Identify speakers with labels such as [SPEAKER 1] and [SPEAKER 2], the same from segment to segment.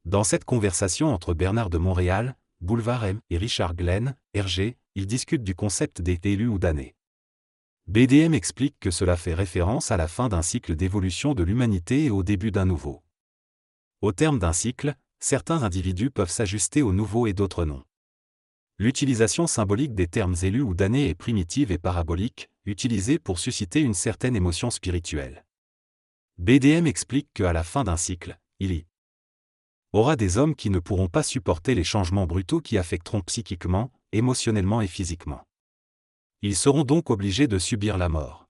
[SPEAKER 1] Dans cette conversation entre Bernard de Montréal, Boulevard M et Richard Glenn, RG, ils discutent du concept d'élu ou d'année. BDM explique que cela fait référence à la fin d'un cycle d'évolution de l'humanité et au début d'un nouveau. Au terme d'un cycle, certains individus peuvent s'ajuster au nouveau et d'autres non. L'utilisation symbolique des termes élus ou d'année est primitive et parabolique, utilisée pour susciter une certaine émotion spirituelle. BDM explique qu'à la fin d'un cycle, il y aura des hommes qui ne pourront pas supporter les changements brutaux qui affecteront psychiquement, émotionnellement et physiquement. Ils seront donc obligés de subir la mort.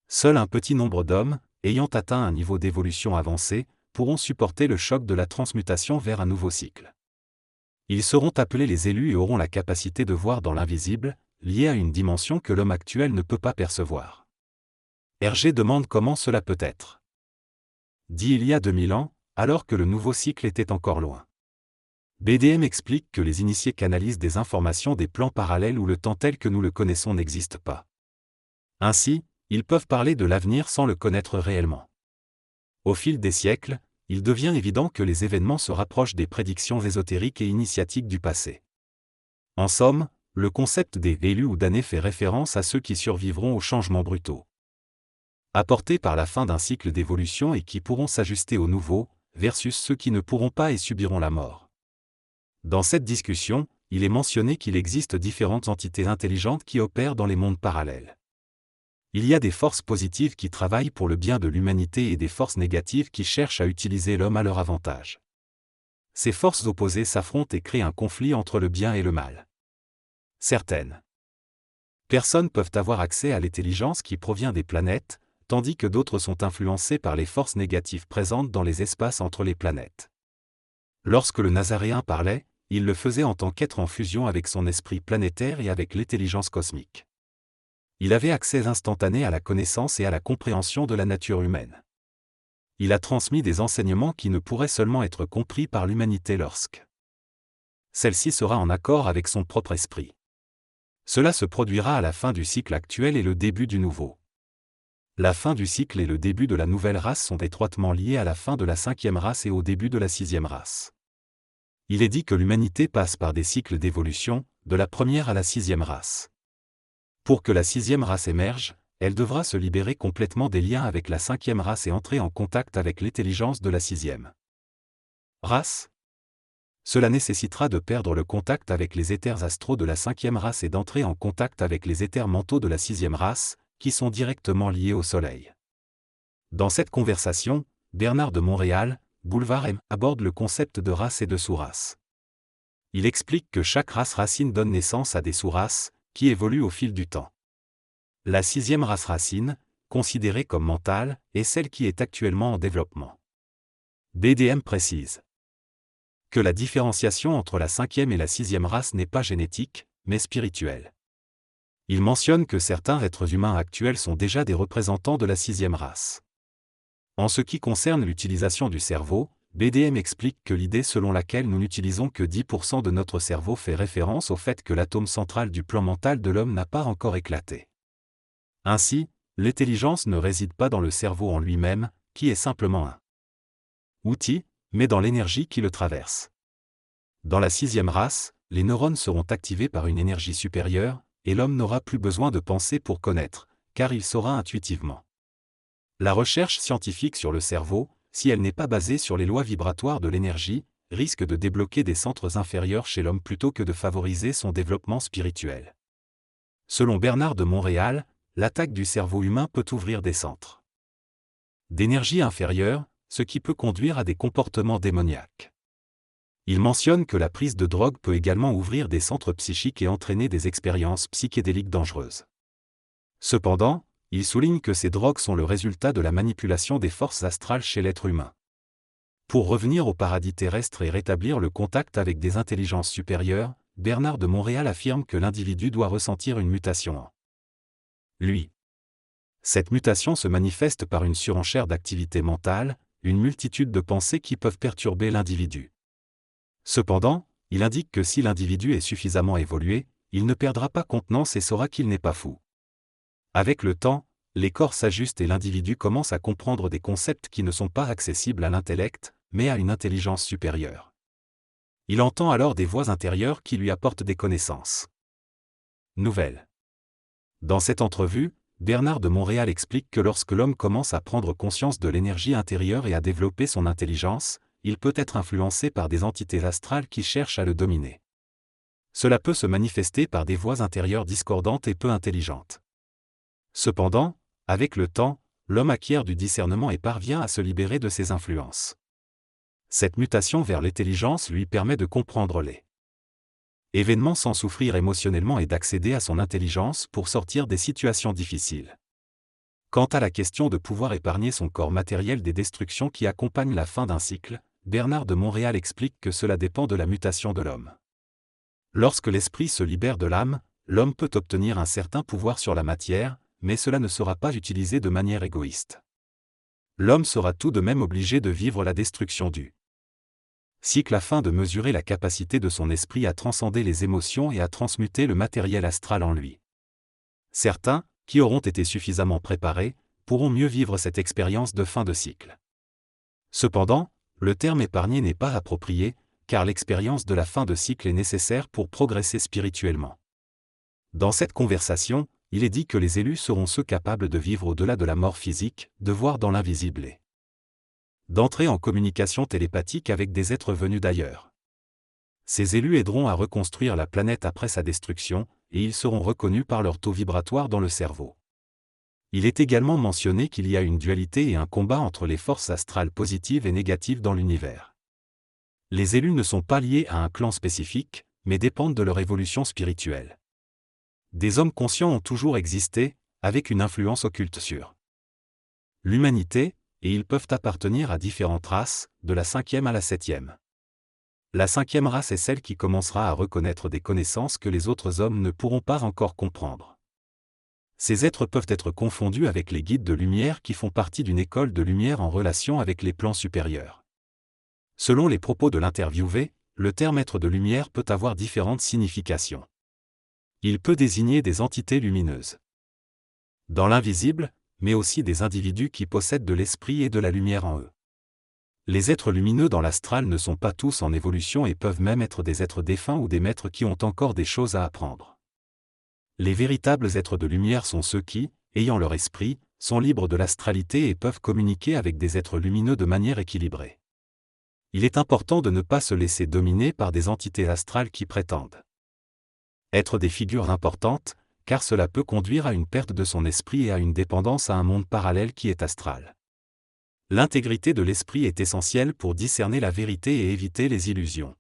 [SPEAKER 1] Seul un petit nombre d'hommes, ayant atteint un niveau d'évolution avancé, pourront supporter le choc de la transmutation vers un nouveau cycle. Ils seront appelés les élus et auront la capacité de voir dans l'invisible, lié à une dimension que l'homme actuel ne peut pas percevoir. Hergé demande comment cela peut être. Dit il y a 2000 ans, alors que le nouveau cycle était encore loin. BDM explique que les initiés canalisent des informations des plans parallèles où le temps tel que nous le connaissons n'existe pas. Ainsi, ils peuvent parler de l'avenir sans le connaître réellement. Au fil des siècles, il devient évident que les événements se rapprochent des prédictions ésotériques et initiatiques du passé. En somme, le concept des élus ou d'années fait référence à ceux qui survivront aux changements brutaux apportés par la fin d'un cycle d'évolution et qui pourront s'ajuster au nouveau, versus ceux qui ne pourront pas et subiront la mort. Dans cette discussion, il est mentionné qu'il existe différentes entités intelligentes qui opèrent dans les mondes parallèles. Il y a des forces positives qui travaillent pour le bien de l'humanité et des forces négatives qui cherchent à utiliser l'homme à leur avantage. Ces forces opposées s'affrontent et créent un conflit entre le bien et le mal. Certaines personnes peuvent avoir accès à l'intelligence qui provient des planètes, tandis que d'autres sont influencées par les forces négatives présentes dans les espaces entre les planètes. Lorsque le Nazaréen parlait, il le faisait en tant qu'être en fusion avec son esprit planétaire et avec l'intelligence cosmique. Il avait accès instantané à la connaissance et à la compréhension de la nature humaine. Il a transmis des enseignements qui ne pourraient seulement être compris par l'humanité lorsque celle-ci sera en accord avec son propre esprit. Cela se produira à la fin du cycle actuel et le début du nouveau. La fin du cycle et le début de la nouvelle race sont étroitement liés à la fin de la 5e race et au début de la 6e race. Il est dit que l'humanité passe par des cycles d'évolution, de la 1re à la 6e race. Pour que la 6e race émerge, elle devra se libérer complètement des liens avec la 5e race et entrer en contact avec l'intelligence de la 6e race. Cela nécessitera de perdre le contact avec les éthers astraux de la 5e race et d'entrer en contact avec les éthers mentaux de la 6e race, qui sont directement liés au Soleil. Dans cette conversation, Bernard de Montréal, Boulevard M, aborde le concept de race et de sous-race. Il explique que chaque race racine donne naissance à des sous-races, qui évoluent au fil du temps. La 6e race racine, considérée comme mentale, est celle qui est actuellement en développement. BDM précise que la différenciation entre la 5e et la 6e race n'est pas génétique, mais spirituelle. Il mentionne que certains êtres humains actuels sont déjà des représentants de la 6e race. En ce qui concerne l'utilisation du cerveau, BDM explique que l'idée selon laquelle nous n'utilisons que 10% de notre cerveau fait référence au fait que l'atome central du plan mental de l'homme n'a pas encore éclaté. Ainsi, l'intelligence ne réside pas dans le cerveau en lui-même, qui est simplement un outil, mais dans l'énergie qui le traverse. Dans la 6e race, les neurones seront activés par une énergie supérieure, et l'homme n'aura plus besoin de penser pour connaître, car il saura intuitivement. La recherche scientifique sur le cerveau, si elle n'est pas basée sur les lois vibratoires de l'énergie, risque de débloquer des centres inférieurs chez l'homme plutôt que de favoriser son développement spirituel. Selon Bernard de Montréal, l'attaque du cerveau humain peut ouvrir des centres d'énergie inférieure, ce qui peut conduire à des comportements démoniaques. Il mentionne que la prise de drogue peut également ouvrir des centres psychiques et entraîner des expériences psychédéliques dangereuses. Cependant, il souligne que ces drogues sont le résultat de la manipulation des forces astrales chez l'être humain. Pour revenir au paradis terrestre et rétablir le contact avec des intelligences supérieures, Bernard de Montréal affirme que l'individu doit ressentir une mutation en lui. Cette mutation se manifeste par une surenchère d'activités mentales, une multitude de pensées qui peuvent perturber l'individu. Cependant, il indique que si l'individu est suffisamment évolué, il ne perdra pas contenance et saura qu'il n'est pas fou. Avec le temps, les corps s'ajustent et l'individu commence à comprendre des concepts qui ne sont pas accessibles à l'intellect, mais à une intelligence supérieure. Il entend alors des voix intérieures qui lui apportent des connaissances nouvelles. Dans cette entrevue, Bernard de Montréal explique que lorsque l'homme commence à prendre conscience de l'énergie intérieure et à développer son intelligence, il peut être influencé par des entités astrales qui cherchent à le dominer. Cela peut se manifester par des voix intérieures discordantes et peu intelligentes. Cependant, avec le temps, l'homme acquiert du discernement et parvient à se libérer de ces influences. Cette mutation vers l'intelligence lui permet de comprendre les événements sans souffrir émotionnellement et d'accéder à son intelligence pour sortir des situations difficiles. Quant à la question de pouvoir épargner son corps matériel des destructions qui accompagnent la fin d'un cycle, Bernard de Montréal explique que cela dépend de la mutation de l'homme. Lorsque l'esprit se libère de l'âme, l'homme peut obtenir un certain pouvoir sur la matière, mais cela ne sera pas utilisé de manière égoïste. L'homme sera tout de même obligé de vivre la destruction du cycle afin de mesurer la capacité de son esprit à transcender les émotions et à transmuter le matériel astral en lui. Certains, qui auront été suffisamment préparés, pourront mieux vivre cette expérience de fin de cycle. Cependant, le terme épargné n'est pas approprié, car l'expérience de la fin de cycle est nécessaire pour progresser spirituellement. Dans cette conversation, il est dit que les élus seront ceux capables de vivre au-delà de la mort physique, de voir dans l'invisible et d'entrer en communication télépathique avec des êtres venus d'ailleurs. Ces élus aideront à reconstruire la planète après sa destruction, et ils seront reconnus par leur taux vibratoire dans le cerveau. Il est également mentionné qu'il y a une dualité et un combat entre les forces astrales positives et négatives dans l'univers. Les élus ne sont pas liés à un clan spécifique, mais dépendent de leur évolution spirituelle. Des hommes conscients ont toujours existé, avec une influence occulte sur l'humanité, et ils peuvent appartenir à différentes races, de la 5e à la 7e. La 5e race est celle qui commencera à reconnaître des connaissances que les autres hommes ne pourront pas encore comprendre. Ces êtres peuvent être confondus avec les guides de lumière qui font partie d'une école de lumière en relation avec les plans supérieurs. Selon les propos de l'interviewé, le terme être de lumière peut avoir différentes significations. Il peut désigner des entités lumineuses dans l'invisible, mais aussi des individus qui possèdent de l'esprit et de la lumière en eux. Les êtres lumineux dans l'astral ne sont pas tous en évolution et peuvent même être des êtres défunts ou des maîtres qui ont encore des choses à apprendre. Les véritables êtres de lumière sont ceux qui, ayant leur esprit, sont libres de l'astralité et peuvent communiquer avec des êtres lumineux de manière équilibrée. Il est important de ne pas se laisser dominer par des entités astrales qui prétendent être des figures importantes, car cela peut conduire à une perte de son esprit et à une dépendance à un monde parallèle qui est astral. L'intégrité de l'esprit est essentielle pour discerner la vérité et éviter les illusions.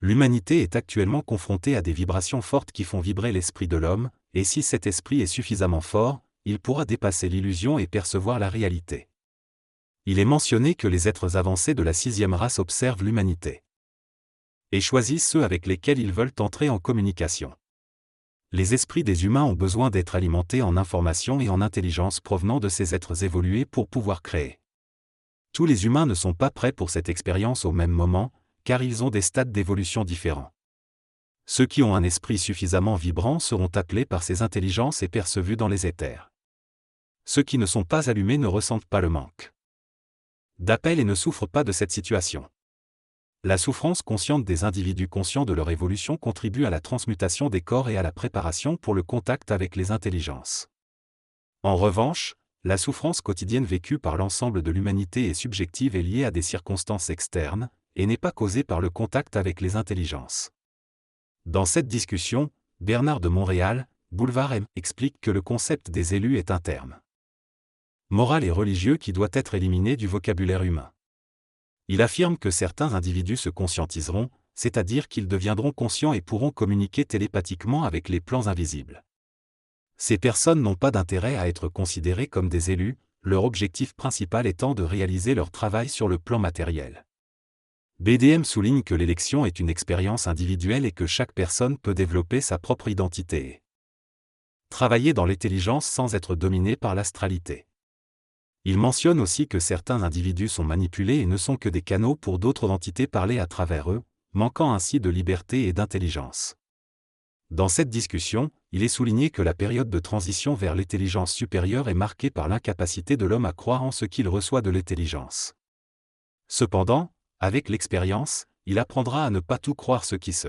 [SPEAKER 1] L'humanité est actuellement confrontée à des vibrations fortes qui font vibrer l'esprit de l'homme, et si cet esprit est suffisamment fort, il pourra dépasser l'illusion et percevoir la réalité. Il est mentionné que les êtres avancés de la 6e race observent l'humanité et choisissent ceux avec lesquels ils veulent entrer en communication. Les esprits des humains ont besoin d'être alimentés en information et en intelligence provenant de ces êtres évolués pour pouvoir créer. Tous les humains ne sont pas prêts pour cette expérience au même moment, car ils ont des stades d'évolution différents. Ceux qui ont un esprit suffisamment vibrant seront appelés par ces intelligences et perçus dans les éthers. Ceux qui ne sont pas allumés ne ressentent pas le manque d'appel et ne souffrent pas de cette situation. La souffrance consciente des individus conscients de leur évolution contribue à la transmutation des corps et à la préparation pour le contact avec les intelligences. En revanche, la souffrance quotidienne vécue par l'ensemble de l'humanité est subjective et liée à des circonstances externes, et n'est pas causée par le contact avec les intelligences. Dans cette discussion, Bernard de Montréal, Boulevard M, explique que le concept des élus est un terme moral et religieux qui doit être éliminé du vocabulaire humain. Il affirme que certains individus se conscientiseront, c'est-à-dire qu'ils deviendront conscients et pourront communiquer télépathiquement avec les plans invisibles. Ces personnes n'ont pas d'intérêt à être considérées comme des élus, leur objectif principal étant de réaliser leur travail sur le plan matériel. BDM souligne que l'élection est une expérience individuelle et que chaque personne peut développer sa propre identité et travailler dans l'intelligence sans être dominé par l'astralité. Il mentionne aussi que certains individus sont manipulés et ne sont que des canaux pour d'autres entités parler à travers eux, manquant ainsi de liberté et d'intelligence. Dans cette discussion, il est souligné que la période de transition vers l'intelligence supérieure est marquée par l'incapacité de l'homme à croire en ce qu'il reçoit de l'intelligence Cependant, avec l'expérience, il apprendra à ne pas tout croire ce qui se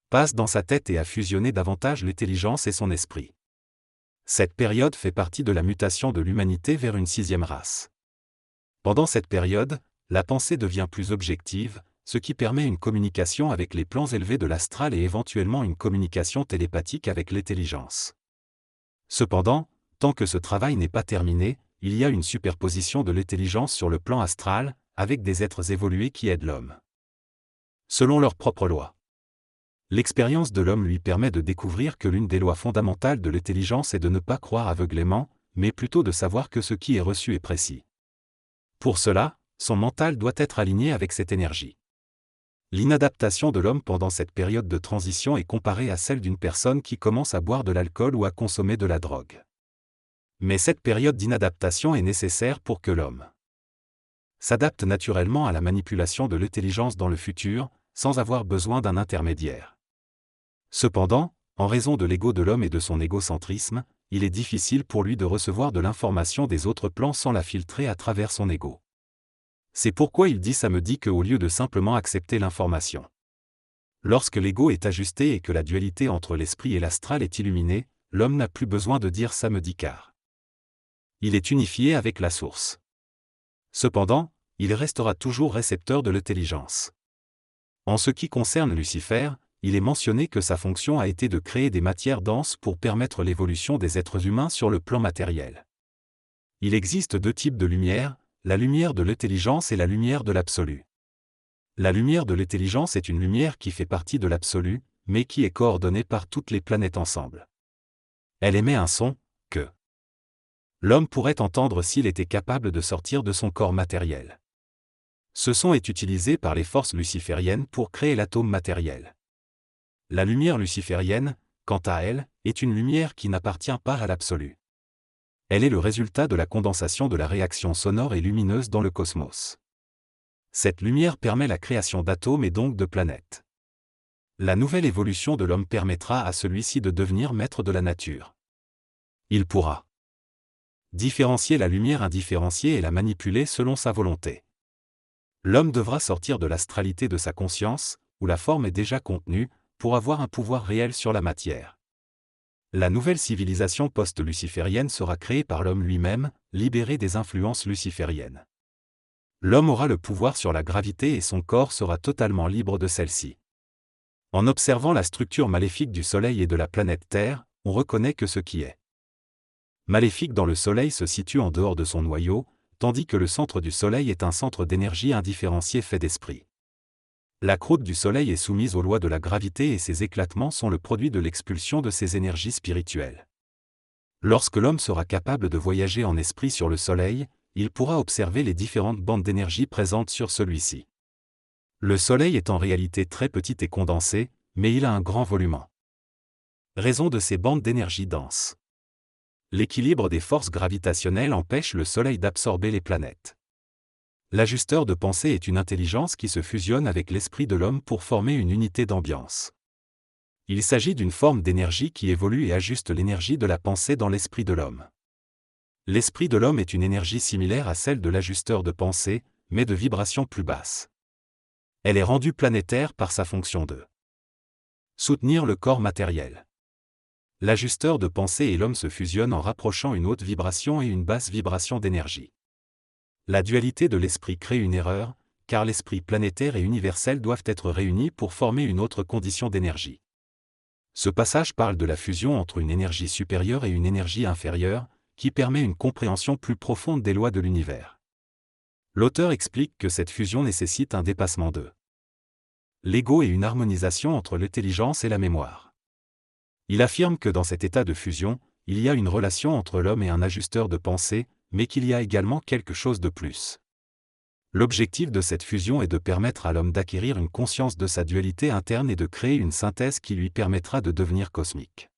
[SPEAKER 1] passe dans sa tête et à fusionner davantage l'intelligence et son esprit. Cette période fait partie de la mutation de l'humanité vers une 6e race. Pendant cette période, la pensée devient plus objective, ce qui permet une communication avec les plans élevés de l'astral et éventuellement une communication télépathique avec l'intelligence. Cependant, tant que ce travail n'est pas terminé, il y a une superposition de l'intelligence sur le plan astral, avec des êtres évolués qui aident l'homme. Selon leurs propres lois. L'expérience de l'homme lui permet de découvrir que l'une des lois fondamentales de l'intelligence est de ne pas croire aveuglément, mais plutôt de savoir que ce qui est reçu est précis. Pour cela, son mental doit être aligné avec cette énergie. L'inadaptation de l'homme pendant cette période de transition est comparée à celle d'une personne qui commence à boire de l'alcool ou à consommer de la drogue. Mais cette période d'inadaptation est nécessaire pour que l'homme s'adapte naturellement à la manipulation de l'intelligence dans le futur, sans avoir besoin d'un intermédiaire. Cependant, en raison de l'ego de l'homme et de son égocentrisme, il est difficile pour lui de recevoir de l'information des autres plans sans la filtrer à travers son ego. C'est pourquoi il dit ça me dit qu'au lieu de simplement accepter l'information. Lorsque l'ego est ajusté et que la dualité entre l'esprit et l'astral est illuminée, l'homme n'a plus besoin de dire ça me dit car il est unifié avec la source. Cependant, il restera toujours récepteur de l'intelligence. En ce qui concerne Lucifer, il est mentionné que sa fonction a été de créer des matières denses pour permettre l'évolution des êtres humains sur le plan matériel. Il existe 2 types de lumière, la lumière de l'intelligence et la lumière de l'absolu. La lumière de l'intelligence est une lumière qui fait partie de l'absolu, mais qui est coordonnée par toutes les planètes ensemble. Elle émet un son, que l'homme pourrait entendre s'il était capable de sortir de son corps matériel. Ce son est utilisé par les forces lucifériennes pour créer l'atome matériel. La lumière luciférienne, quant à elle, est une lumière qui n'appartient pas à l'absolu. Elle est le résultat de la condensation de la réaction sonore et lumineuse dans le cosmos. Cette lumière permet la création d'atomes et donc de planètes. La nouvelle évolution de l'homme permettra à celui-ci de devenir maître de la nature. Il pourra différencier la lumière indifférenciée et la manipuler selon sa volonté. L'homme devra sortir de l'astralité de sa conscience, où la forme est déjà contenue, pour avoir un pouvoir réel sur la matière. La nouvelle civilisation post-luciférienne sera créée par l'homme lui-même, libéré des influences lucifériennes. L'homme aura le pouvoir sur la gravité et son corps sera totalement libre de celle-ci. En observant la structure maléfique du Soleil et de la planète Terre, on reconnaît que ce qui est maléfique dans le Soleil se situe en dehors de son noyau, tandis que le centre du Soleil est un centre d'énergie indifférencié fait d'esprit. La croûte du Soleil est soumise aux lois de la gravité et ses éclatements sont le produit de l'expulsion de ces énergies spirituelles. Lorsque l'homme sera capable de voyager en esprit sur le Soleil, il pourra observer les différentes bandes d'énergie présentes sur celui-ci. Le Soleil est en réalité très petit et condensé, mais il a un grand volume. Raison de ces bandes d'énergie denses. L'équilibre des forces gravitationnelles empêche le Soleil d'absorber les planètes. L'ajusteur de pensée est une intelligence qui se fusionne avec l'esprit de l'homme pour former une unité d'ambiance. Il s'agit d'une forme d'énergie qui évolue et ajuste l'énergie de la pensée dans l'esprit de l'homme. L'esprit de l'homme est une énergie similaire à celle de l'ajusteur de pensée, mais de vibration plus basse. Elle est rendue planétaire par sa fonction de soutenir le corps matériel. L'ajusteur de pensée et l'homme se fusionnent en rapprochant une haute vibration et une basse vibration d'énergie. La dualité de l'esprit crée une erreur, car l'esprit planétaire et universel doivent être réunis pour former une autre condition d'énergie. Ce passage parle de la fusion entre une énergie supérieure et une énergie inférieure, qui permet une compréhension plus profonde des lois de l'univers. L'auteur explique que cette fusion nécessite un dépassement de l'ego et une harmonisation entre l'intelligence et la mémoire. Il affirme que dans cet état de fusion, il y a une relation entre l'homme et un ajusteur de pensée, mais qu'il y a également quelque chose de plus. L'objectif de cette fusion est de permettre à l'homme d'acquérir une conscience de sa dualité interne et de créer une synthèse qui lui permettra de devenir cosmique.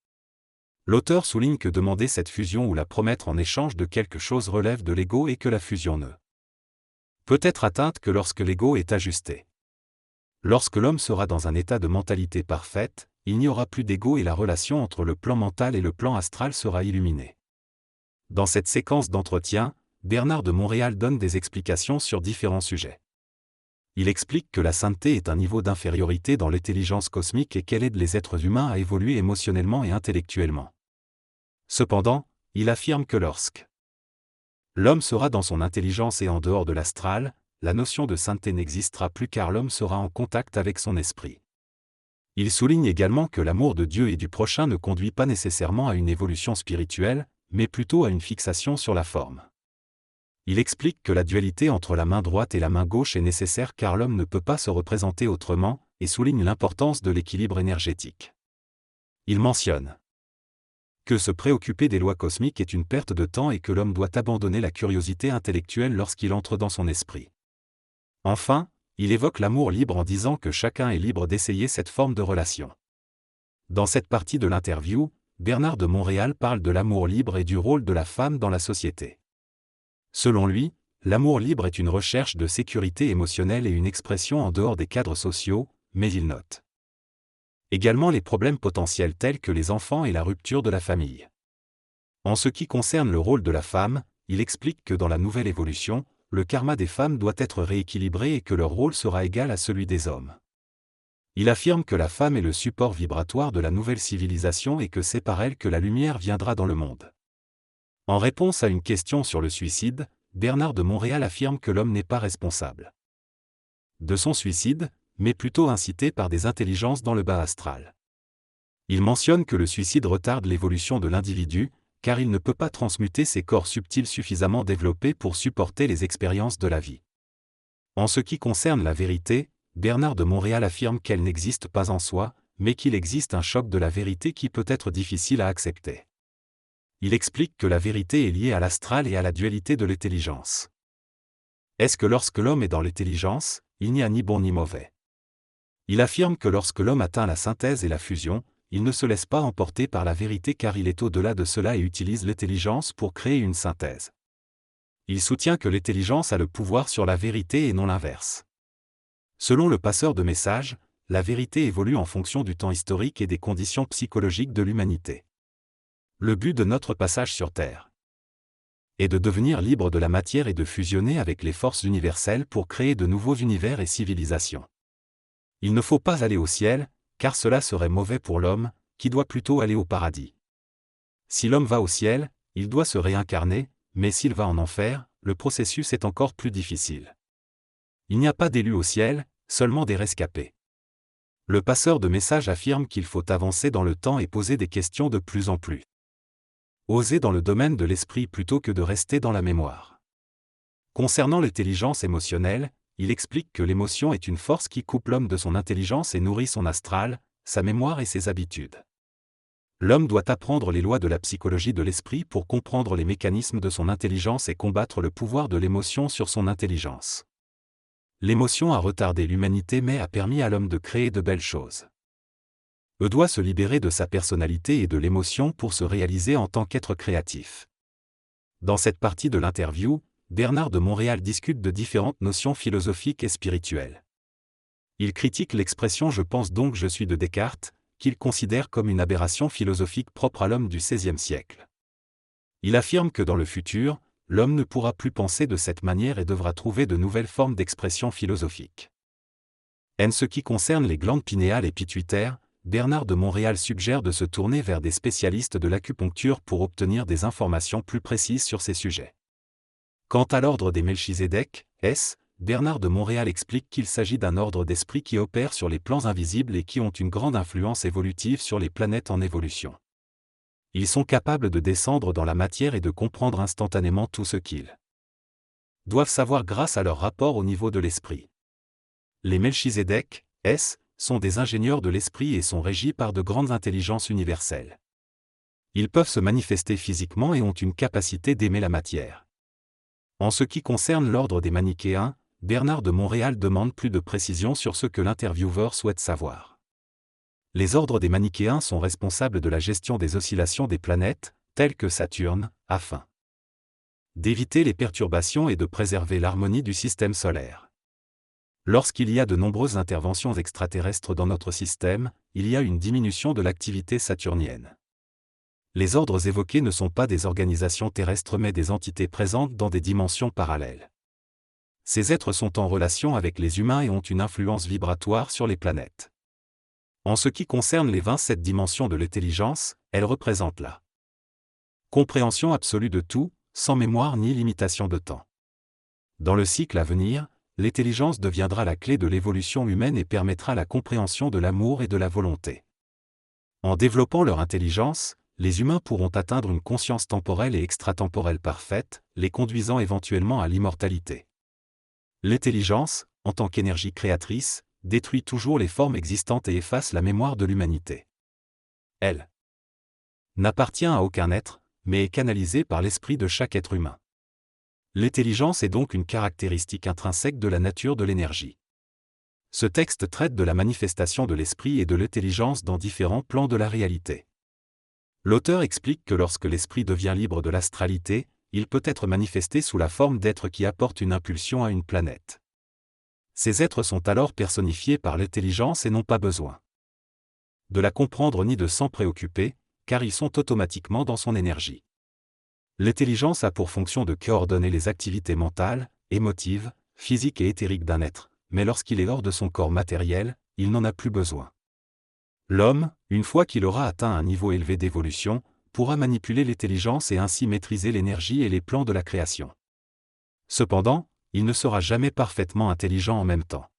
[SPEAKER 1] L'auteur souligne que demander cette fusion ou la promettre en échange de quelque chose relève de l'ego et que la fusion ne peut être atteinte que lorsque l'ego est ajusté. Lorsque l'homme sera dans un état de mentalité parfaite, il n'y aura plus d'ego et la relation entre le plan mental et le plan astral sera illuminée. Dans cette séquence d'entretien, Bernard de Montréal donne des explications sur différents sujets. Il explique que la sainteté est un niveau d'infériorité dans l'intelligence cosmique et qu'elle aide les êtres humains à évoluer émotionnellement et intellectuellement. Cependant, il affirme que lorsque l'homme sera dans son intelligence et en dehors de l'astral, la notion de sainteté n'existera plus car l'homme sera en contact avec son esprit. Il souligne également que l'amour de Dieu et du prochain ne conduit pas nécessairement à une évolution spirituelle, mais plutôt à une fixation sur la forme. Il explique que la dualité entre la main droite et la main gauche est nécessaire car l'homme ne peut pas se représenter autrement, et souligne l'importance de l'équilibre énergétique. Il mentionne que se préoccuper des lois cosmiques est une perte de temps et que l'homme doit abandonner la curiosité intellectuelle lorsqu'il entre dans son esprit. Enfin, il évoque l'amour libre en disant que chacun est libre d'essayer cette forme de relation. Dans cette partie de l'interview, Bernard de Montréal parle de l'amour libre et du rôle de la femme dans la société. Selon lui, l'amour libre est une recherche de sécurité émotionnelle et une expression en dehors des cadres sociaux, mais il note également les problèmes potentiels tels que les enfants et la rupture de la famille. En ce qui concerne le rôle de la femme, il explique que dans la nouvelle évolution, le karma des femmes doit être rééquilibré et que leur rôle sera égal à celui des hommes. Il affirme que la femme est le support vibratoire de la nouvelle civilisation et que c'est par elle que la lumière viendra dans le monde. En réponse à une question sur le suicide, Bernard de Montréal affirme que l'homme n'est pas responsable de son suicide, mais plutôt incité par des intelligences dans le bas astral. Il mentionne que le suicide retarde l'évolution de l'individu, car il ne peut pas transmuter ses corps subtils suffisamment développés pour supporter les expériences de la vie. En ce qui concerne la vérité, Bernard de Montréal affirme qu'elle n'existe pas en soi, mais qu'il existe un choc de la vérité qui peut être difficile à accepter. Il explique que la vérité est liée à l'astral et à la dualité de l'intelligence. Est-ce que lorsque l'homme est dans l'intelligence, il n'y a ni bon ni mauvais? Il affirme que lorsque l'homme atteint la synthèse et la fusion, il ne se laisse pas emporter par la vérité car il est au-delà de cela et utilise l'intelligence pour créer une synthèse. Il soutient que l'intelligence a le pouvoir sur la vérité et non l'inverse. Selon le passeur de messages, la vérité évolue en fonction du temps historique et des conditions psychologiques de l'humanité. Le but de notre passage sur Terre est de devenir libre de la matière et de fusionner avec les forces universelles pour créer de nouveaux univers et civilisations. Il ne faut pas aller au ciel, car cela serait mauvais pour l'homme, qui doit plutôt aller au paradis. Si l'homme va au ciel, il doit se réincarner, mais s'il va en enfer, le processus est encore plus difficile. Il n'y a pas d'élus au ciel, seulement des rescapés. Le passeur de messages affirme qu'il faut avancer dans le temps et poser des questions de plus en plus osées dans le domaine de l'esprit plutôt que de rester dans la mémoire. Concernant l'intelligence émotionnelle, il explique que l'émotion est une force qui coupe l'homme de son intelligence et nourrit son astral, sa mémoire et ses habitudes. L'homme doit apprendre les lois de la psychologie de l'esprit pour comprendre les mécanismes de son intelligence et combattre le pouvoir de l'émotion sur son intelligence. L'émotion a retardé l'humanité mais a permis à l'homme de créer de belles choses. Il doit se libérer de sa personnalité et de l'émotion pour se réaliser en tant qu'être créatif. Dans cette partie de l'interview, Bernard de Montréal discute de différentes notions philosophiques et spirituelles. Il critique l'expression « je pense donc je suis » de Descartes, qu'il considère comme une aberration philosophique propre à l'homme du XVIe siècle. Il affirme que dans le futur, l'homme ne pourra plus penser de cette manière et devra trouver de nouvelles formes d'expression philosophique. En ce qui concerne les glandes pinéales et pituitaires, Bernard de Montréal suggère de se tourner vers des spécialistes de l'acupuncture pour obtenir des informations plus précises sur ces sujets. Quant à l'ordre des Melchizedek, Bernard de Montréal explique qu'il s'agit d'un ordre d'esprit qui opère sur les plans invisibles et qui ont une grande influence évolutive sur les planètes en évolution. Ils sont capables de descendre dans la matière et de comprendre instantanément tout ce qu'ils doivent savoir grâce à leur rapport au niveau de l'esprit. Les Melchizedek, sont des ingénieurs de l'esprit et sont régis par de grandes intelligences universelles. Ils peuvent se manifester physiquement et ont une capacité d'aimer la matière. En ce qui concerne l'ordre des manichéens, Bernard de Montréal demande plus de précisions sur ce que l'intervieweur souhaite savoir. Les ordres des manichéens sont responsables de la gestion des oscillations des planètes, telles que Saturne, afin d'éviter les perturbations et de préserver l'harmonie du système solaire. Lorsqu'il y a de nombreuses interventions extraterrestres dans notre système, il y a une diminution de l'activité saturnienne. Les ordres évoqués ne sont pas des organisations terrestres mais des entités présentes dans des dimensions parallèles. Ces êtres sont en relation avec les humains et ont une influence vibratoire sur les planètes. En ce qui concerne les 27 dimensions de l'intelligence, elles représentent la compréhension absolue de tout, sans mémoire ni limitation de temps. Dans le cycle à venir, l'intelligence deviendra la clé de l'évolution humaine et permettra la compréhension de l'amour et de la volonté. En développant leur intelligence, les humains pourront atteindre une conscience temporelle et extratemporelle parfaite, les conduisant éventuellement à l'immortalité. L'intelligence, en tant qu'énergie créatrice, détruit toujours les formes existantes et efface la mémoire de l'humanité. Elle n'appartient à aucun être, mais est canalisée par l'esprit de chaque être humain. L'intelligence est donc une caractéristique intrinsèque de la nature de l'énergie. Ce texte traite de la manifestation de l'esprit et de l'intelligence dans différents plans de la réalité. L'auteur explique que lorsque l'esprit devient libre de l'astralité, il peut être manifesté sous la forme d'êtres qui apportent une impulsion à une planète. Ces êtres sont alors personnifiés par l'intelligence et n'ont pas besoin de la comprendre ni de s'en préoccuper, car ils sont automatiquement dans son énergie. L'intelligence a pour fonction de coordonner les activités mentales, émotives, physiques et éthériques d'un être, mais lorsqu'il est hors de son corps matériel, il n'en a plus besoin. L'homme, une fois qu'il aura atteint un niveau élevé d'évolution, pourra manipuler l'intelligence et ainsi maîtriser l'énergie et les plans de la création. Cependant, il ne sera jamais parfaitement intelligent en même temps.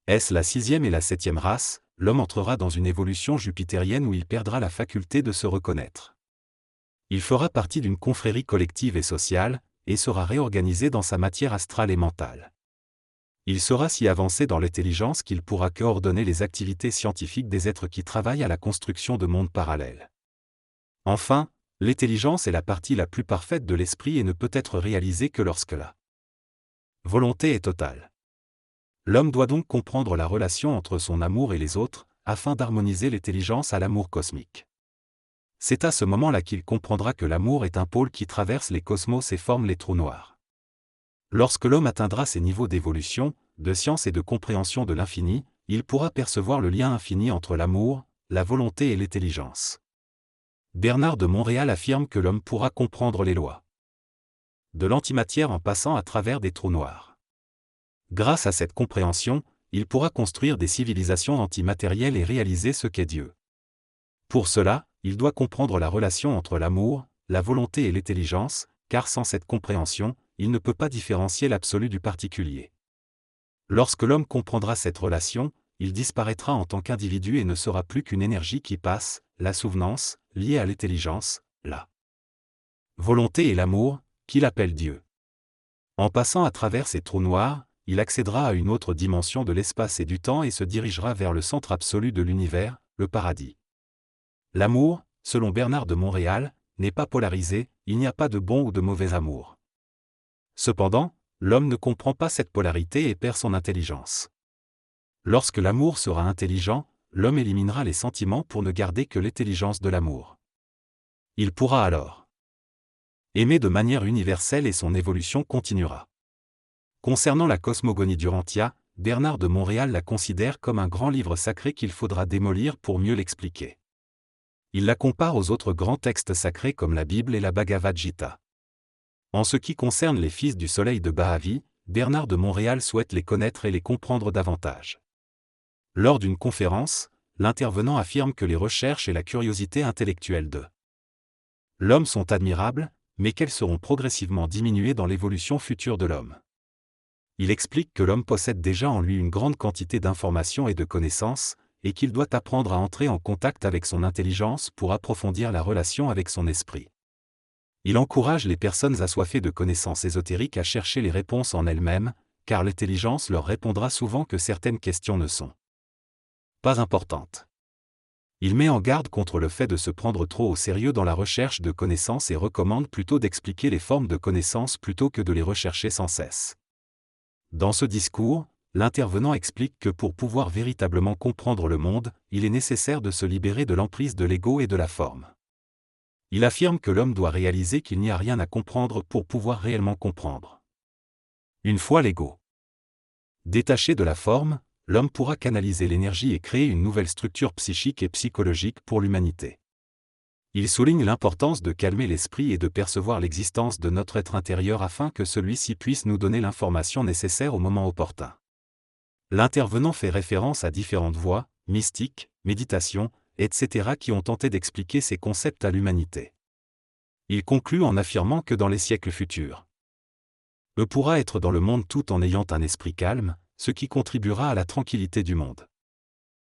[SPEAKER 1] Est-ce la 6e et la 7e race, l'homme entrera dans une évolution jupitérienne où il perdra la faculté de se reconnaître. Il fera partie d'une confrérie collective et sociale, et sera réorganisé dans sa matière astrale et mentale. Il sera si avancé dans l'intelligence qu'il pourra coordonner les activités scientifiques des êtres qui travaillent à la construction de mondes parallèles. Enfin, l'intelligence est la partie la plus parfaite de l'esprit et ne peut être réalisée que lorsque la volonté est totale. L'homme doit donc comprendre la relation entre son amour et les autres, afin d'harmoniser l'intelligence à l'amour cosmique. C'est à ce moment-là qu'il comprendra que l'amour est un pôle qui traverse les cosmos et forme les trous noirs. Lorsque l'homme atteindra ces niveaux d'évolution, de science et de compréhension de l'infini, il pourra percevoir le lien infini entre l'amour, la volonté et l'intelligence. Bernard de Montréal affirme que l'homme pourra comprendre les lois de l'antimatière en passant à travers des trous noirs. Grâce à cette compréhension, il pourra construire des civilisations antimatérielles et réaliser ce qu'est Dieu. Pour cela, il doit comprendre la relation entre l'amour, la volonté et l'intelligence, car sans cette compréhension, il ne peut pas différencier l'absolu du particulier. Lorsque l'homme comprendra cette relation, il disparaîtra en tant qu'individu et ne sera plus qu'une énergie qui passe, la souvenance, liée à l'intelligence, la volonté et l'amour, qu'il appelle Dieu. En passant à travers ces trous noirs, il accédera à une autre dimension de l'espace et du temps et se dirigera vers le centre absolu de l'univers, le paradis. L'amour, selon Bernard de Montréal, n'est pas polarisé, il n'y a pas de bon ou de mauvais amour. Cependant, l'homme ne comprend pas cette polarité et perd son intelligence. Lorsque l'amour sera intelligent, l'homme éliminera les sentiments pour ne garder que l'intelligence de l'amour. Il pourra alors aimer de manière universelle et son évolution continuera. Concernant la cosmogonie d'Urantia, Bernard de Montréal la considère comme un grand livre sacré qu'il faudra démolir pour mieux l'expliquer. Il la compare aux autres grands textes sacrés comme la Bible et la Bhagavad Gita. En ce qui concerne les fils du soleil de Bahavi, Bernard de Montréal souhaite les connaître et les comprendre davantage. Lors d'une conférence, l'intervenant affirme que les recherches et la curiosité intellectuelle de l'homme sont admirables, mais qu'elles seront progressivement diminuées dans l'évolution future de l'homme. Il explique que l'homme possède déjà en lui une grande quantité d'informations et de connaissances, et qu'il doit apprendre à entrer en contact avec son intelligence pour approfondir la relation avec son esprit. Il encourage les personnes assoiffées de connaissances ésotériques à chercher les réponses en elles-mêmes, car l'intelligence leur répondra souvent que certaines questions ne sont pas importantes. Il met en garde contre le fait de se prendre trop au sérieux dans la recherche de connaissances et recommande plutôt d'expliquer les formes de connaissances plutôt que de les rechercher sans cesse. Dans ce discours, l'intervenant explique que pour pouvoir véritablement comprendre le monde, il est nécessaire de se libérer de l'emprise de l'ego et de la forme. Il affirme que l'homme doit réaliser qu'il n'y a rien à comprendre pour pouvoir réellement comprendre. Une fois l'ego détaché de la forme, l'homme pourra canaliser l'énergie et créer une nouvelle structure psychique et psychologique pour l'humanité. Il souligne l'importance de calmer l'esprit et de percevoir l'existence de notre être intérieur afin que celui-ci puisse nous donner l'information nécessaire au moment opportun. L'intervenant fait référence à différentes voies, mystiques, méditations, etc. qui ont tenté d'expliquer ces concepts à l'humanité. Il conclut en affirmant que dans les siècles futurs, pourra être dans le monde tout en ayant un esprit calme, ce qui contribuera à la tranquillité du monde.